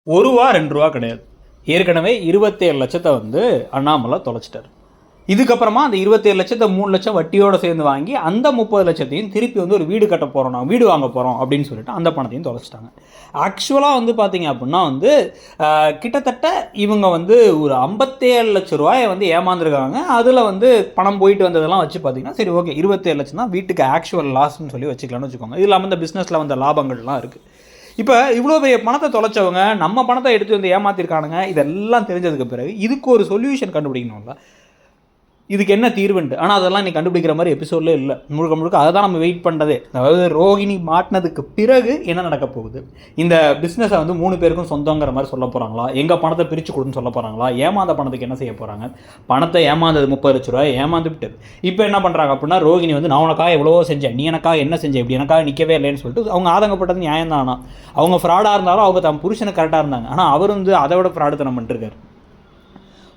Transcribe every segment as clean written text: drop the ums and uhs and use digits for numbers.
ரூ. 2 கிடையாது. ஏற்கனவே 27 லட்சத்தை வந்து அண்ணாமலை தொலைச்சிட்டார். இதுக்கப்புறமா அந்த 27 லட்சத்தை 3 லட்சம் வட்டியோடு சேர்ந்து வாங்கி அந்த 30 லட்சத்தையும் திருப்பி வந்து ஒரு வீடு கட்ட போகிறோம், நான் வீடு வாங்க போகிறோம் அப்படின்னு சொல்லிட்டு அந்த பணத்தையும் தொலைச்சிட்டாங்க. ஆக்சுவலாக வந்து பார்த்தீங்க அப்படின்னா வந்து கிட்டத்தட்ட இவங்க வந்து ஒரு 57 லட்ச ரூபாயை வந்து ஏமாந்துருக்காங்க. அதில் வந்து பணம் போயிட்டு வந்ததெல்லாம் வச்சு பார்த்தீங்கன்னா சரி ஓகே 27 லட்சம் தான் வீட்டுக்கு ஆக்சுவல் லாஸ்ன்னு சொல்லி வச்சுக்கலாம்னு வச்சுக்கோங்க. இது இல்லாமல் இந்த பிஸ்னஸில் வந்த லாபங்கள்லாம் இருக்குது. இப்போ இவ்வளோ பெரிய பணத்தை தொலைச்சவங்க நம்ம பணத்தை எடுத்து வந்து ஏமாற்றிருக்கானுங்க. இதெல்லாம் தெரிஞ்சதுக்கு பிறகு இதுக்கு ஒரு சொல்யூஷன் கண்டுபிடிக்கணும்ல, இதுக்கு என்ன தீர்வுண்டு. ஆனால் அதெல்லாம் நீ கண்டுபிடிக்கிற மாதிரி எபிசோட்லேயே இல்லை. முழுக்க முழுக்க அதை தான் நம்ம வெயிட் பண்ணுறதே. அதாவது ரோகிணி மாட்டினதுக்கு பிறகு என்ன நடக்க போகுது, இந்த பிஸ்னஸை வந்து 3 பேருக்கும் சொந்தங்கிற மாதிரி சொல்ல போகிறாங்களா, எங்கள் பணத்தை பிரித்து கொடுன்னு சொல்ல போகிறாங்களா, ஏமாந்த பணத்துக்கு என்ன செய்ய போகிறாங்க, பணத்தை ஏமாந்தது 30 லட்ச ரூபாய் ஏமாந்துவிட்டு இப்போ என்ன பண்ணுறாங்க அப்படின்னா ரோகிணி வந்து நான் உனக்காக எவ்வளோ செஞ்சேன், நீ எனக்காக என்ன செஞ்சேன், இப்படி எனக்காக நிற்கவே இல்லைன்னு சொல்லிட்டு அவங்க ஆதங்கப்பட்டது நியாயம் தானா. அவங்க ஃப்ராடாக இருந்தாலும் அவங்க தம் புருஷனுக்கு கரெக்டாக இருந்தாங்க. ஆனால் அவர் வந்து அதை விட ஃப்ராடு தனம் பண்ணிட்டுருக்காரு.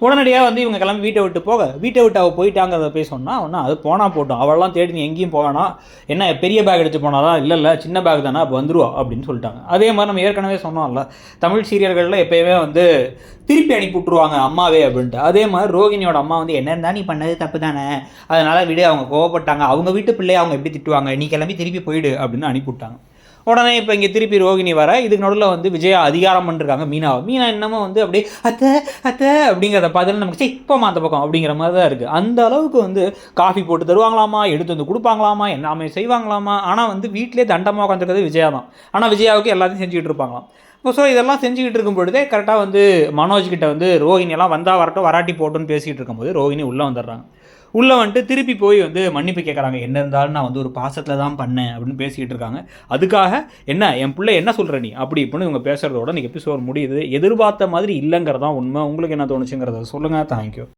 உடனடியாக வந்து இவங்க கிளம்பி வீட்டை விட்டு அவள் போயிட்டாங்கிறத போய் சொன்னால் ஒன்றா அது போனால் போட்டோம், அவள்லாம் தேடி நீ எங்கேயும் போவேனா, என்ன பெரிய பேக் எடுத்து போனாலாம், இல்லை சின்ன பேக் தானே அப்போ வந்துருவா அப்படின்னு சொல்லிட்டாங்க. அதே மாதிரி நம்ம ஏற்கனவே சொன்னோம்ல, தமிழ் சீரியல்களில் எப்போயுமே வந்து திருப்பி அனுப்பி விட்ருவாங்க அம்மாவே அப்படின்ட்டு. அதே மாதிரி ரோகிணியோட அம்மா வந்து என்ன இருந்தால் நீ பண்ணது தப்பு தானே, அதனால் விடு, அவங்க கோவப்பட்டாங்க, அவங்க வீட்டு பிள்ளையை அவங்க எப்படி திட்டுவாங்க, நீ கிளம்பி திருப்பி போயிடு அப்படின்னு அனுப்பிவிட்டாங்க. உடனே இப்போ இங்கே திருப்பி ரோகிணி வர, இதுக்கு நடுவில் வந்து விஜயா அதிகாரம் பண்ணிருக்காங்க மீனா என்னமோ வந்து அப்படியே அத்தை அப்படிங்கிறத பார்த்து நமக்கு சரி இப்போமா அந்த பக்கம் அப்படிங்கிற மாதிரி தான் இருக்குது. அந்த அளவுக்கு வந்து காஃபி போட்டு தருவாங்களாமா, எடுத்து வந்து கொடுப்பாங்களாமா, எல்லாமே செய்வாங்களாமா. ஆனால் வந்து வீட்டிலே தண்டமாக உட்காந்துருக்கிறது விஜயா தான். ஆனால் விஜயாவுக்கு எல்லாத்தையும் செஞ்சுக்கிட்டு இருப்பாங்களாம். இப்போ ஸோ இதெல்லாம் செஞ்சுக்கிட்டு இருக்கும் பொழுதே கரெக்டாக வந்து மனோஜ்கிட்ட வந்து ரோகிணி எல்லாம் வந்தால் வரட்டும் வராட்டி போட்டுன்னு பேசிகிட்டு இருக்கும்போது ரோகிணி உள்ளே வந்துடுறாங்க. உள்ளே வந்துட்டு திருப்பி போய் வந்து மன்னிப்பு கேட்குறாங்க. என்ன இருந்தாலும் நான் வந்து ஒரு பாசத்தில் தான் பண்ணேன் அப்படின்னு பேசிக்கிட்டு இருக்காங்க. அதுக்காக என்ன என் பிள்ளை என்ன சொல்கிற நீ அப்படி இப்படின்னு இவங்க பேசுகிறதோட இன்றைக்கி எபிசோட் முடியுது. எதிர்பார்த்த மாதிரி இல்லைங்கிறதான் உண்மை. உங்களுக்கு என்ன தோணுச்சுங்கிறத சொல்லுங்கள். தேங்க்யூ.